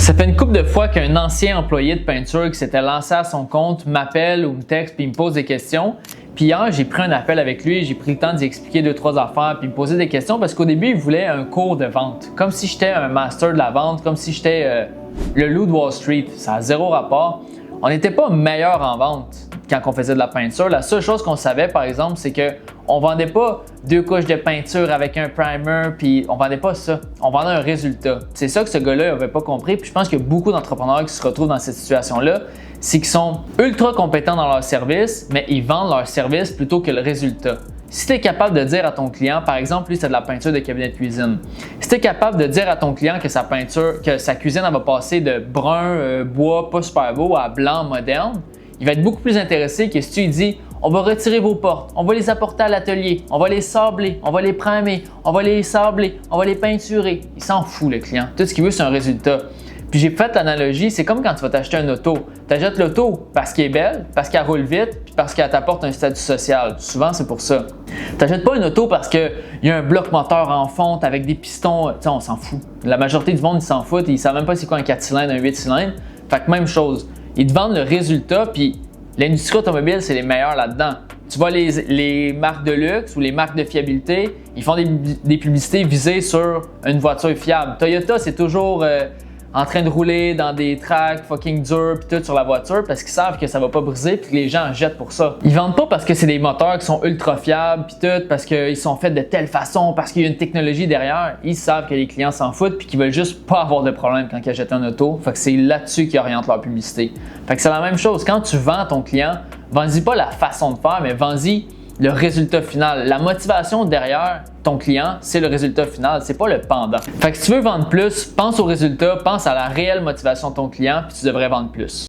Ça fait une couple de fois qu'un ancien employé de peinture qui s'était lancé à son compte m'appelle ou me texte puis il me pose des questions. Puis hier, j'ai pris un appel avec lui, j'ai pris le temps d'y expliquer 2-3 affaires puis il me posait des questions parce qu'au début, il voulait un cours de vente. Comme si j'étais un master de la vente, comme si j'étais le loup de Wall Street. Ça a zéro rapport. On n'était pas meilleur en vente quand on faisait de la peinture. La seule chose qu'on savait, par exemple, c'est qu'on ne vendait pas 2 couches de peinture avec un primer, puis on vendait pas ça. On vendait un résultat. C'est ça que ce gars-là n'avait pas compris. Puis je pense qu'il y a beaucoup d'entrepreneurs qui se retrouvent dans cette situation-là. C'est qu'ils sont ultra compétents dans leur service, mais ils vendent leur service plutôt que le résultat. Si tu es capable de dire à ton client, par exemple, lui, c'est de la peinture de cabinet de cuisine. Si tu es capable de dire à ton client que sa cuisine elle va passer de brun, bois, pas super beau, à blanc, moderne, il va être beaucoup plus intéressé que si tu lui dis on va retirer vos portes, on va les apporter à l'atelier, on va les sabler, on va les primer, on va les sabler, on va les peinturer. Il s'en fout, le client. Tout ce qu'il veut, c'est un résultat. Puis j'ai fait l'analogie, c'est comme quand tu vas t'acheter une auto. Tu achètes l'auto parce qu'elle est belle, parce qu'elle roule vite, puis parce qu'elle t'apporte un statut social. Souvent, c'est pour ça. Tu n'achètes pas une auto parce qu'il y a un bloc moteur en fonte avec des pistons. Tu sais, on s'en fout. La majorité du monde, ils s'en foutent. Ils ne savent même pas c'est quoi un 4 cylindres, un 8 cylindres. Fait que même chose. Ils te vendent le résultat, puis l'industrie automobile, c'est les meilleurs là-dedans. Tu vois les marques de luxe ou les marques de fiabilité, ils font des publicités visées sur une voiture fiable. Toyota, c'est toujours en train de rouler dans des tracks fucking durs puis tout sur la voiture parce qu'ils savent que ça va pas briser puis que les gens en jettent pour ça. Ils vendent pas parce que c'est des moteurs qui sont ultra fiables puis tout, parce qu'ils sont faits de telle façon, parce qu'il y a une technologie derrière. Ils savent que les clients s'en foutent puis qu'ils veulent juste pas avoir de problème quand ils achètent un auto. Fait que c'est là-dessus qu'ils orientent leur publicité. Fait que c'est la même chose. Quand tu vends à ton client, vends-y pas la façon de faire, mais vends-y le résultat final. La motivation derrière ton client, c'est le résultat final, c'est pas le pendant. Fait que si tu veux vendre plus, pense au résultat, pense à la réelle motivation de ton client, puis tu devrais vendre plus.